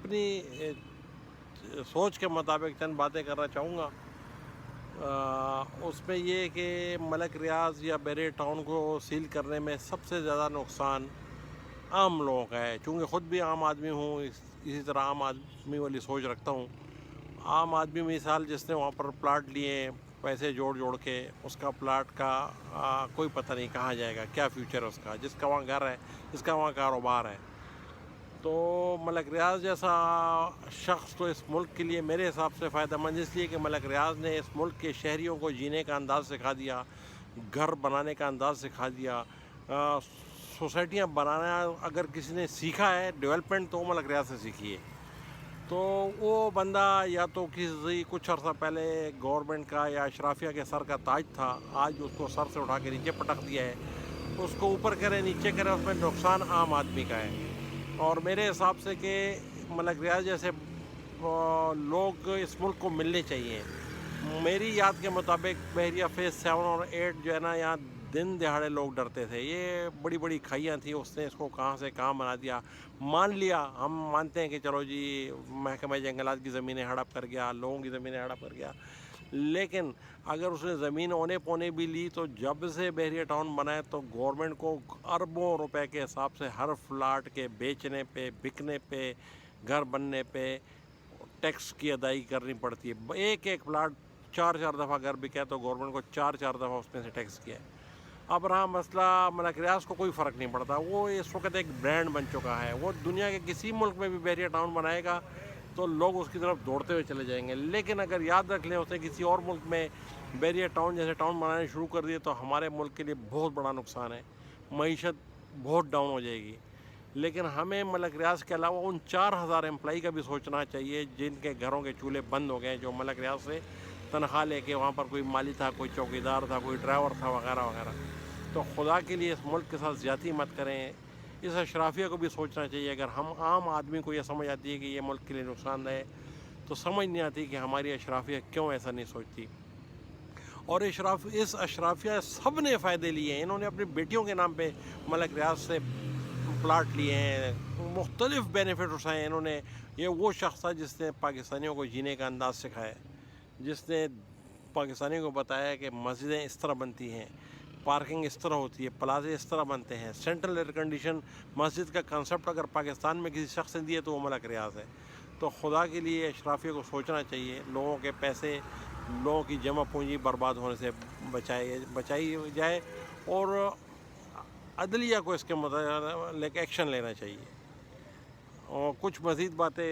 اپنی سوچ کے مطابق چند باتیں کرنا چاہوں گا۔ اس میں یہ کہ ملک ریاض یا بیریئر ٹاؤن کو سیل کرنے میں سب سے زیادہ نقصان عام لوگوں کا ہے، چونکہ خود بھی عام آدمی ہوں، اسی طرح عام آدمی والی سوچ رکھتا ہوں۔ عام آدمی مثال جس نے وہاں پر پلاٹ لیے پیسے جوڑ کے، اس کا پلاٹ کا کوئی پتہ نہیں کہاں جائے گا، کیا فیوچر ہے اس کا، جس کا وہاں گھر ہے، جس کا وہاں کاروبار ہے۔ تو ملک ریاض جیسا شخص تو اس ملک کے لیے میرے حساب سے فائدہ مند، اس لیے کہ ملک ریاض نے اس ملک کے شہریوں کو جینے کا انداز سکھا دیا، گھر بنانے کا انداز سکھا دیا، سوسائٹیاں بنانا اگر کسی نے سیکھا ہے ڈیولپمنٹ تو ملک ریاض سے سیکھی ہے۔ تو وہ بندہ یا تو کچھ عرصہ پہلے گورنمنٹ کا یا اشرافیہ کے سر کا تاج تھا، آج اس کو سر سے اٹھا کے نیچے پٹک دیا ہے، اس کو اوپر کرے نیچے کرے، اس میں نقصان عام آدمی کا ہے۔ اور میرے حساب سے کہ ملک ریاض جیسے لوگ اس ملک کو ملنے چاہیے۔ میری یاد کے مطابق بحریہ فیز 7 اور 8 جو ہے نا، یہاں دن دہاڑے لوگ ڈرتے تھے، یہ بڑی بڑی کھائیاں تھیں، اس نے اس کو کہاں سے کہاں بنا دیا۔ مان لیا، ہم مانتے ہیں کہ چلو جی محکمہ جنگلات کی زمینیں ہڑپ کر گیا، لوگوں کی زمینیں ہڑپ کر گیا، لیکن اگر اس نے زمین اونے پونے بھی لی تو جب سے بحریہ ٹاؤن بنا ہے تو گورنمنٹ کو اربوں روپے کے حساب سے ہر فلاٹ کے بیچنے پہ، بکنے پہ، گھر بننے پہ ٹیکس کی ادائیگی کرنی پڑتی ہے۔ ایک فلاٹ 4 دفعہ گھر بکا ہے تو گورنمنٹ کو 4 دفعہ اس میں سے ٹیکس کیا ہے۔ اب رہا مسئلہ ملک ریاض کو کوئی فرق نہیں پڑتا، وہ اس وقت ایک برانڈ بن چکا ہے، وہ دنیا کے کسی ملک میں بھی بحریہ ٹاؤن بنائے گا تو لوگ اس کی طرف دوڑتے ہوئے چلے جائیں گے۔ لیکن اگر یاد رکھ لیں اس نے کسی اور ملک میں بحریہ ٹاؤن جیسے ٹاؤن بنانے شروع کر دیے تو ہمارے ملک کے لیے بہت بڑا نقصان ہے، معیشت بہت ڈاؤن ہو جائے گی۔ لیکن ہمیں ملک ریاض کے علاوہ ان 4000 امپلائی کا بھی سوچنا چاہیے جن کے گھروں کے چولہے بند ہو گئے، جو ملک ریاض سے تنخواہ لے کے، وہاں پر کوئی مالی تھا، کوئی چوکیدار تھا، کوئی ڈرائیور تھا، وغیرہ وغیرہ۔ تو خدا کے لیے اس ملک کے ساتھ زیادتی مت کریں۔ اس اشرافیہ کو بھی سوچنا چاہیے، اگر ہم عام آدمی کو یہ سمجھ آتی ہے کہ یہ ملک کے لیے نقصان دہ ہے تو سمجھ نہیں آتی کہ ہماری اشرافیہ کیوں ایسا نہیں سوچتی۔ اور اس اشرافیہ سب نے فائدے لیے ہیں، انہوں نے اپنی بیٹیوں کے نام پہ ملک ریاض سے پلاٹ لیے ہیں، مختلف بینیفٹ اٹھائے ہیں انہوں نے۔ یہ وہ شخص تھا جس نے پاکستانیوں کو جینے کا انداز سکھایا، جس نے پاکستانیوں کو بتایا کہ مسجدیں اس طرح بنتی ہیں، پارکنگ اس طرح ہوتی ہے، پلازے اس طرح بنتے ہیں، سینٹرل ایئر کنڈیشن مسجد کا کنسپٹ اگر پاکستان میں کسی شخص نے دیے تو وہ ملک ریاض ہے۔ تو خدا کے لیے اشرافیہ کو سوچنا چاہیے، لوگوں کے پیسے، لوگوں کی جمع پونجی برباد ہونے سے بچائی جائے، اور عدلیہ کو اس کے متعلق ایکشن لینا چاہیے۔ اور کچھ مزید باتیں